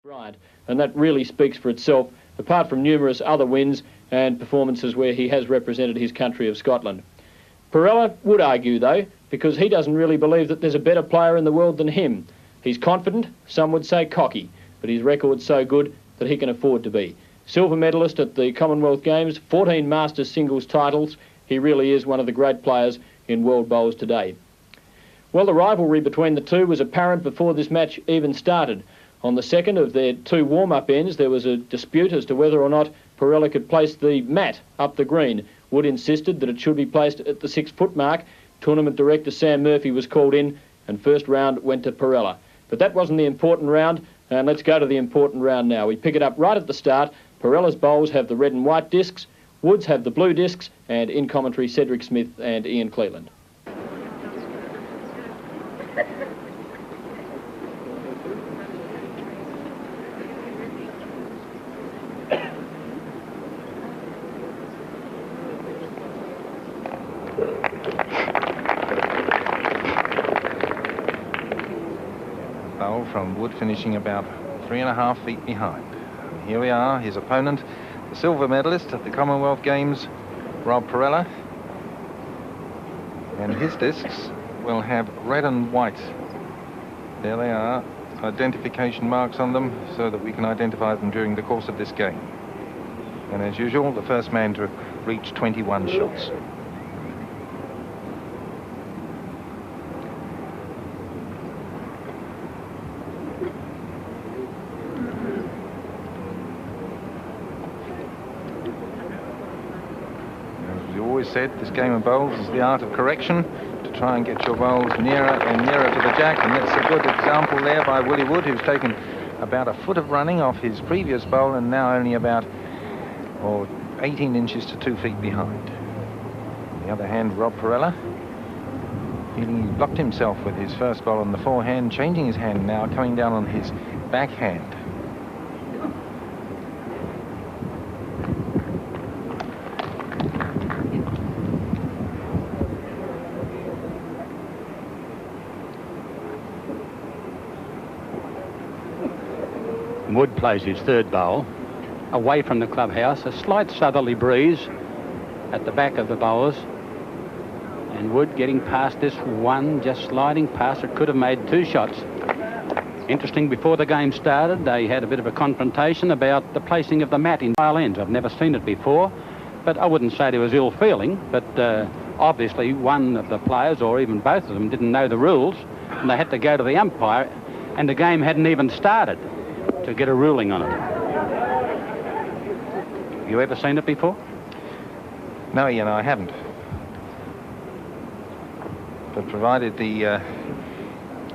Right, and that really speaks for itself, apart from numerous other wins and performances where he has represented his country of Scotland. Parrella would argue, though, because he doesn't really believe that there's a better player in the world than him. He's confident, some would say cocky, but his record's so good that he can afford to be. Silver medalist at the Commonwealth Games, 14 Masters singles titles. He really is one of the great players in world bowls today. Well, the rivalry between the two was apparent before this match even started. On the second of their two warm-up ends, there was a dispute as to whether or not Parrella could place the mat up the green. Wood insisted that it should be placed at the 6-foot mark. Tournament director Sam Murphy was called in, and first round went to Parrella. But that wasn't the important round, and let's go to the important round now. We pick it up right at the start. Parrella's bowls have the red and white discs, Wood's have the blue discs, and in commentary Cedric Smith and Ian Cleland. Bowl from Wood finishing about 3.5 feet behind. Here we are, his opponent, the silver medalist at the Commonwealth Games, Rob Parrella. And his discs will have red and white. There they are, identification marks on them so that we can identify them during the course of this game. And as usual, the first man to reach 21 shots. Said this game of bowls is the art of correction, to try and get your bowls nearer and nearer to the jack, and that's a good example there by Willie Wood, who's taken about a foot of running off his previous bowl and now only about 18 inches to 2 feet behind. On the other hand, Rob Parrella, feeling he's blocked himself with his first bowl on the forehand, changing his hand now, coming down on his backhand. Wood plays his third bowl away from the clubhouse, a slight southerly breeze at the back of the bowlers, and Wood getting past this one, just sliding past. It could have made 2 shots. Interesting, before the game started they had a bit of a confrontation about the placing of the mat in trial ends. I've never seen it before, but I wouldn't say there was ill feeling, but obviously one of the players, or even both of them, didn't know the rules, and they had to go to the umpire, and the game hadn't even started to get a ruling on it. You ever seen it before? No, Ian, I haven't. But provided the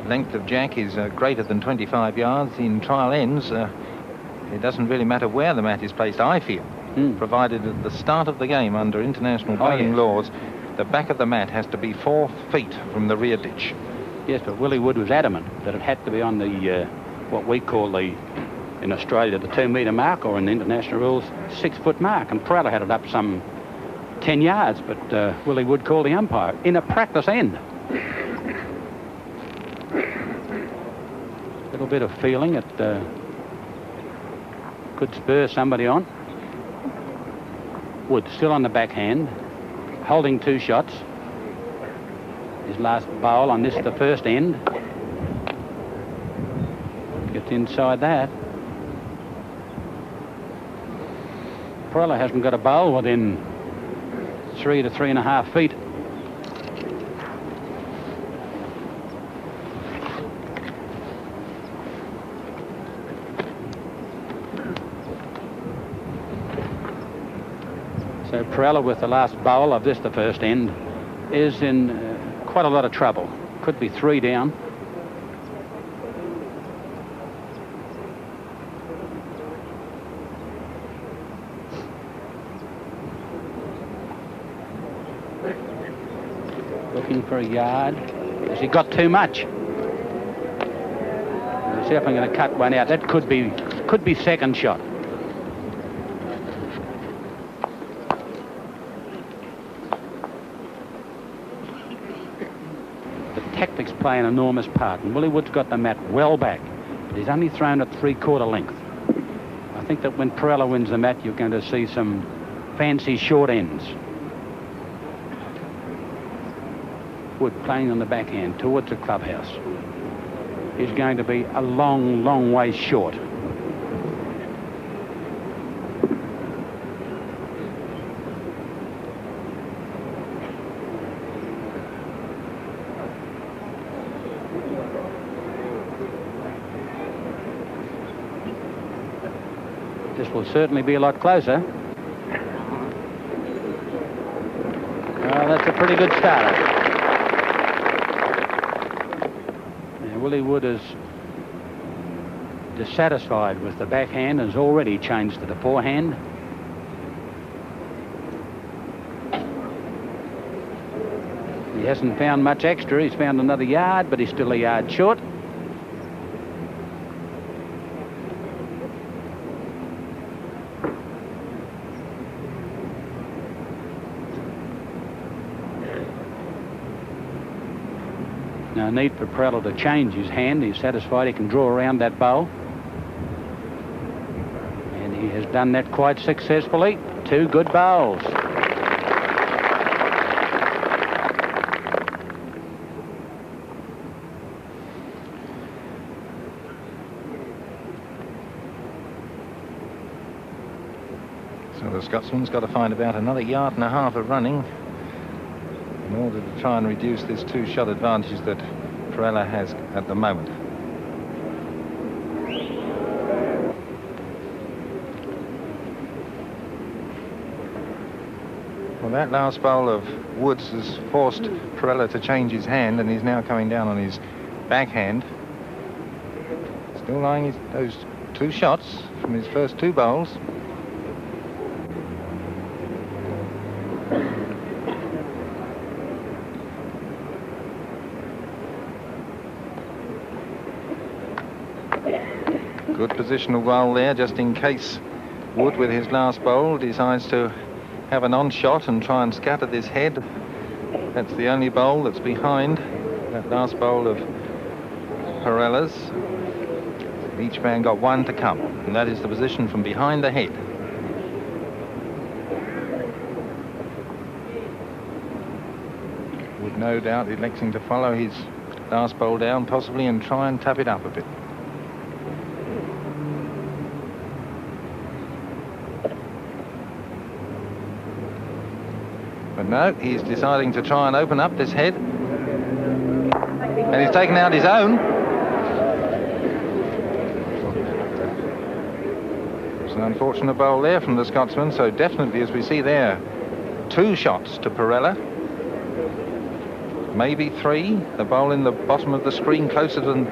length of jack is greater than 25 yards in trial ends, it doesn't really matter where the mat is placed, I feel. Provided at the start of the game, under international bowling laws, the back of the mat has to be 4 feet from the rear ditch. Yes, but Willie Wood was adamant that it had to be on the what we call in Australia, the 2-metre mark, or in the international rules, 6-foot mark. And Parrella had it up some 10 yards, but Willie Wood called the umpire in a practice end. A little bit of feeling, it could spur somebody on. Wood still on the backhand, holding 2 shots. His last bowl on this, the first end. Gets inside that. Parrella hasn't got a bowl within 3 to 3.5 feet. So Parrella, with the last bowl of this, the first end, is in quite a lot of trouble. Could be 3 down. Looking for a yard. Has he got too much? Let's see if I'm going to cut one out. That could be second shot. The tactics play an enormous part, and Willie Wood's got the mat well back, but he's only thrown at 3/4 length. I think that when Parrella wins the mat, you're going to see some fancy short ends. Wood playing on the backhand towards the clubhouse. He's going to be a long, long way short. This will certainly be a lot closer. Well, that's a pretty good starter. Now, Willie Wood is dissatisfied with the backhand and has already changed to the forehand. He hasn't found much extra. He's found another yard, but he's still a yard short. No need for Parrella to change his hand. He's satisfied he can draw around that bowl. And he has done that quite successfully. 2 good bowls. So the Scotsman's got to find about another 1.5 yards of running in order to try and reduce this 2-shot advantage that Parrella has at the moment. Well, that last bowl of Woods has forced Parrella to change his hand, and he's now coming down on his backhand. Still lying those 2 shots from his first 2 bowls. Good positional bowl there, just in case Wood, with his last bowl, decides to have an on-shot and try and scatter this head. That's the only bowl that's behind that last bowl of Parrella's. Each man got 1 to come, and that is the position from behind the head. Wood, no doubt, electing to follow his last bowl down, possibly, and try and tap it up a bit. But no, he's deciding to try and open up this head. And he's taken out his own. It's an unfortunate bowl there from the Scotsman, so definitely, as we see there, 2 shots to Parrella. Maybe 3. The bowl in the bottom of the screen closer than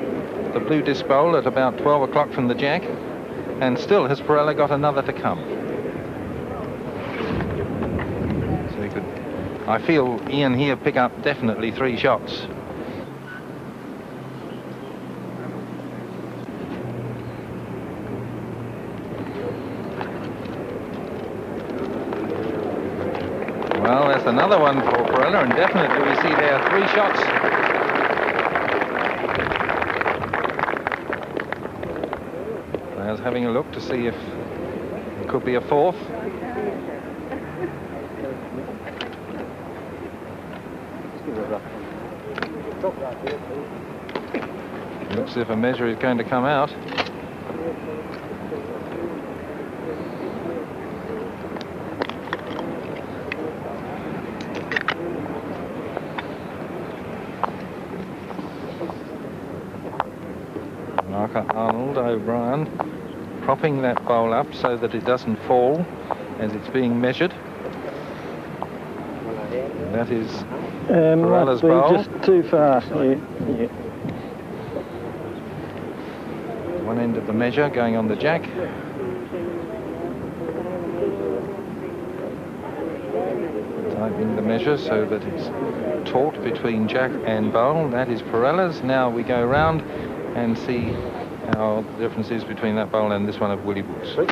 the blue disc bowl at about 12 o'clock from the jack. And still has Parrella got another to come. I feel Ian here pick up definitely 3 shots. Well, that's another one for Parrella, and definitely we see there 3 shots. I was having a look to see if it could be a 4th. Looks as if a measure is going to come out. Arnold O'Brien propping that bowl up so that it doesn't fall as it's being measured. That is Parella's bowl. Just too far. Yeah. One end of the measure going on the jack. Tightening the measure so that it's taut between jack and bowl. That is Parella's. Now we go round and see how the difference is between that bowl and this one of Willie Wood's. 3.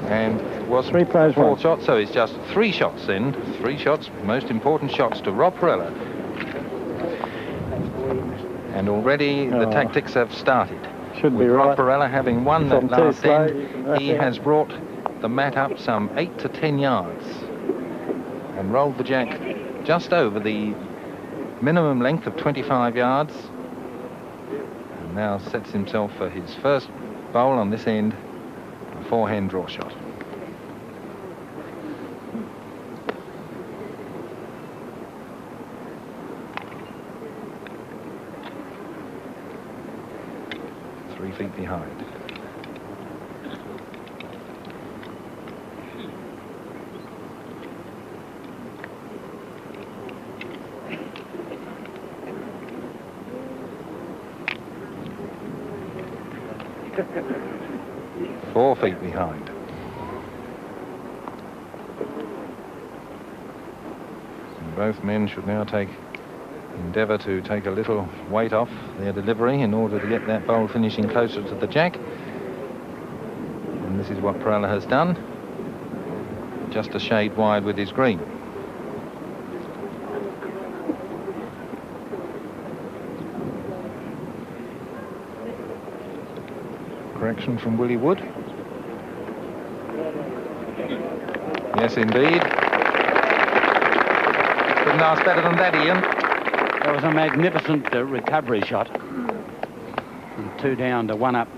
And it was 3 plays 4 1. shots, so it's just 3 shots then. 3 shots, most important shots to Rob Parrella. And already the tactics have started. Should be With right. Parrella having won that If I'm too last slow, end, you can rush he out. has brought the mat up some 8 to 10 yards and rolled the jack just over the minimum length of 25 yards. And now sets himself for his first bowl on this end, a forehand draw shot. Three feet behind. Four feet behind. And both men should now endeavour to take a little weight off their delivery in order to get that bowl finishing closer to the jack. And this is what Parrella has done. Just a shade wide with his green. Correction from Willie Wood. Yes, indeed. Couldn't ask better than that, Ian. That was a magnificent recovery shot. From 2 down to 1 up.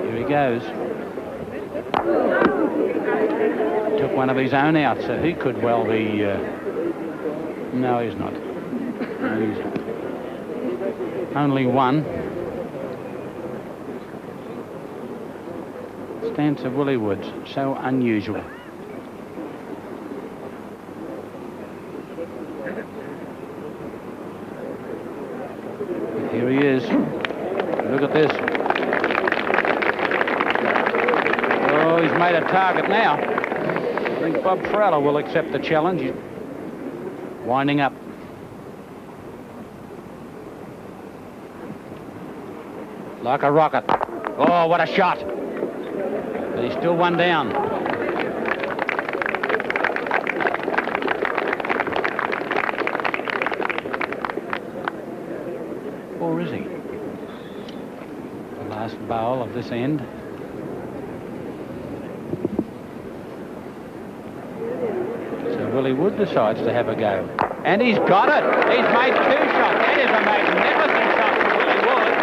Here he goes. Took one of his own out, so he could well be... no, he's not. No, he's only one. Stance of Willie Woods, so unusual. Here he is. Look at this. Oh, he's made a target now. I think Bob Parrella will accept the challenge. He's winding up. Like a rocket. Oh, what a shot. But he's still 1 down. Or is he? The last bowl of this end. So Willie Wood decides to have a go. And he's got it. He's made 2 shots. That is a magnificent shot from Willie Wood.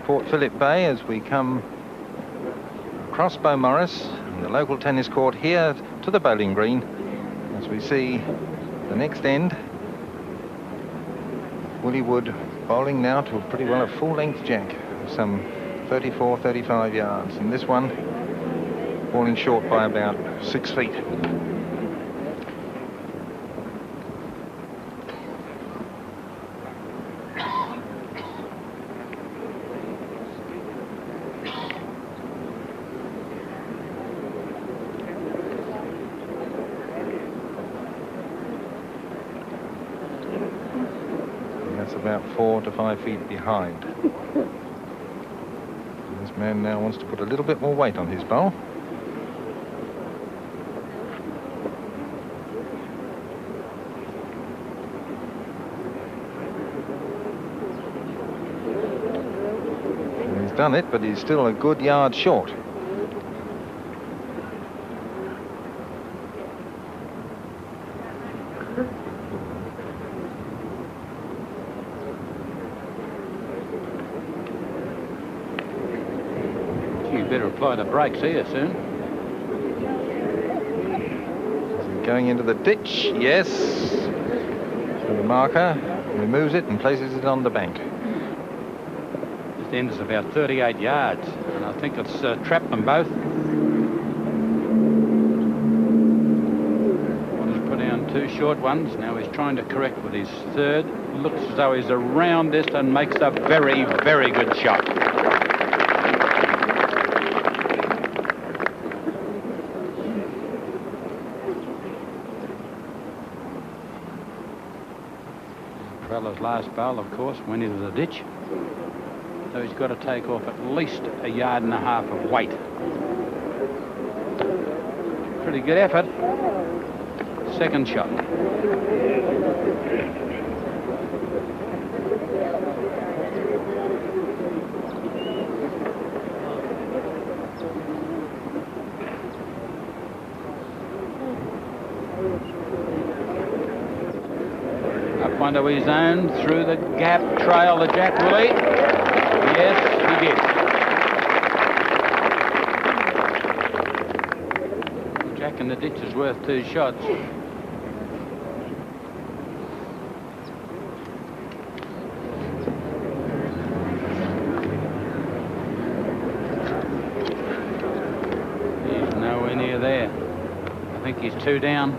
Port Phillip Bay as we come across Beaumaris and the local tennis court here to the bowling green as we see the next end. Willie Wood bowling now to pretty well a full-length jack, some 34, 35 yards. And this one falling short by about 6 feet. About 4 to 5 feet behind. This man now wants to put a little bit more weight on his bowl. And he's done it, but he's still a good yard short. Better apply the brakes here soon. Going into the ditch, yes. So the marker removes it and places it on the bank. This end is about 38 yards, and I think it's trapped them both. One has put down 2 short ones. Now he's trying to correct with his third. Looks as though he's around this and makes a very, very good shot. Parella's last bowl, of course, went into the ditch. So he's got to take off at least 1.5 yards of weight. Pretty good effort. Second shot. Up onto his own, through the gap, trail the Jack Willie. Yes, he did. Jack in the ditch is worth 2 shots. He's nowhere near there. I think he's 2 down.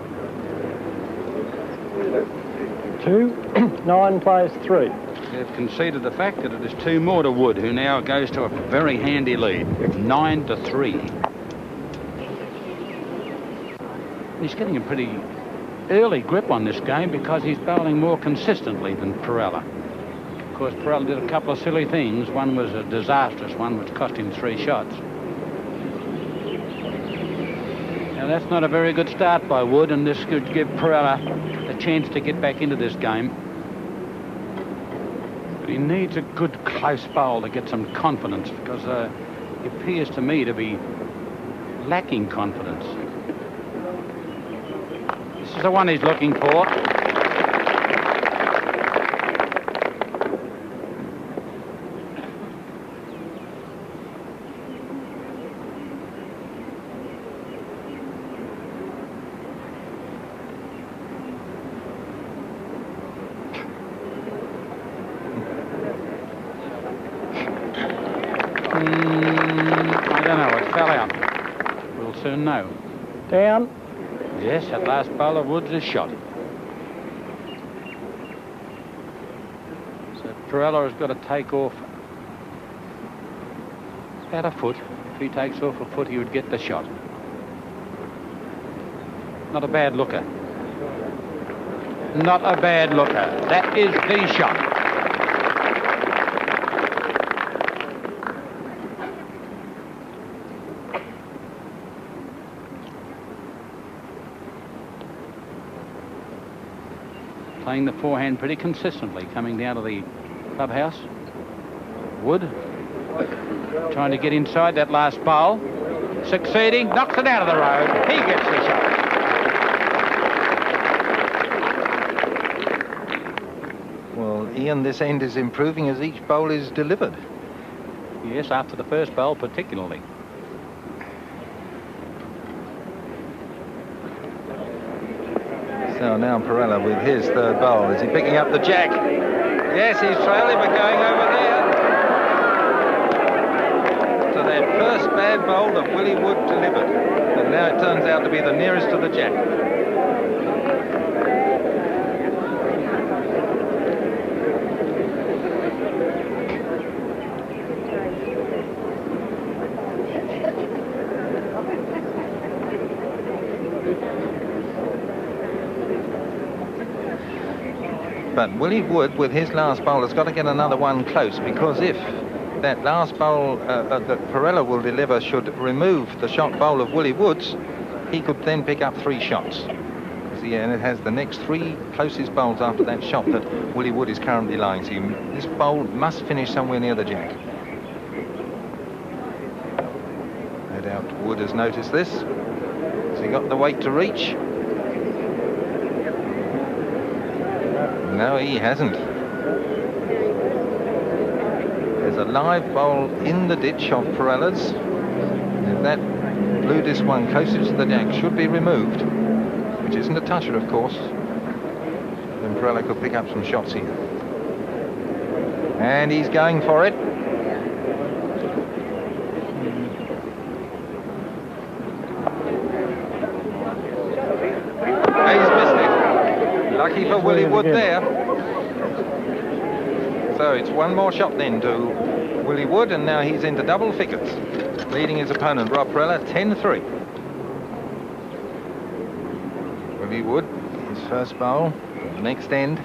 2, 9 plays 3. They've conceded the fact that it is 2 more to Wood, who now goes to a very handy lead, 9-3. He's getting a pretty early grip on this game because he's bowling more consistently than Parrella. Of course, Parrella did a couple of silly things. One was a disastrous one, which cost him 3 shots. Now, that's not a very good start by Wood, and this could give Parrella a chance to get back into this game. But he needs a good close bowl to get some confidence, because he appears to me to be lacking confidence. This is the one he's looking for. I don't know, it fell out. We'll soon know. Down. Yes, that last bowler Woods is shot. So Parrella has got to take off about a foot. If he takes off a foot, he would get the shot. Not a bad looker. Not a bad looker. That is the shot. Playing the forehand pretty consistently, coming down to the clubhouse. Wood trying to get inside that last bowl. Succeeding, knocks it out of the road. He gets the shot. Well, Ian, this end is improving as each bowl is delivered. Yes, after the first bowl particularly. So now Parrella with his third bowl. Is he picking up the Jack? Yes, he's trailing, but going over there. So that first bad bowl that Willie Wood delivered. And now it turns out to be the nearest to the Jack. But Willie Wood, with his last bowl, has got to get another one close, because if that last bowl that Parrella will deliver should remove the shot bowl of Willie Wood's, he could then pick up 3 shots. And it has the next 3 closest bowls after that shot that Willie Wood is currently lying. So this bowl must finish somewhere near the Jack. No doubt Wood has noticed this. Has he got the weight to reach? No, he hasn't. There's a live bowl in the ditch of Parrella's. If that blue disc one closest to the Jack should be removed, which isn't a toucher, of course, then Parrella could pick up some shots here. And he's going for it. He's missed it. Lucky for Willie Wood there. So it's one more shot then to Willie Wood, and now he's into double figures, leading his opponent, Rob Parrella, 10-3. Willie Wood, his first bowl, next end,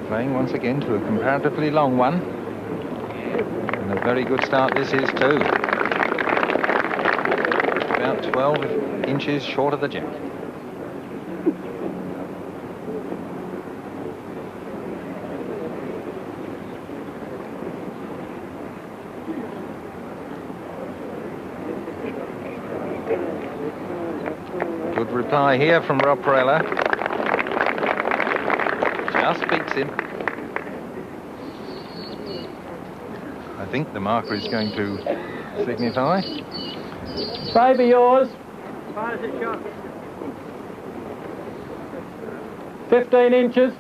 playing once again to a comparatively long one. And a very good start this is too. About 12 inches short of the jack. Good reply here from Rob Parrella. Just beats him. I think the marker is going to signify. Baby yours. 15 inches.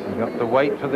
You've got the weight for the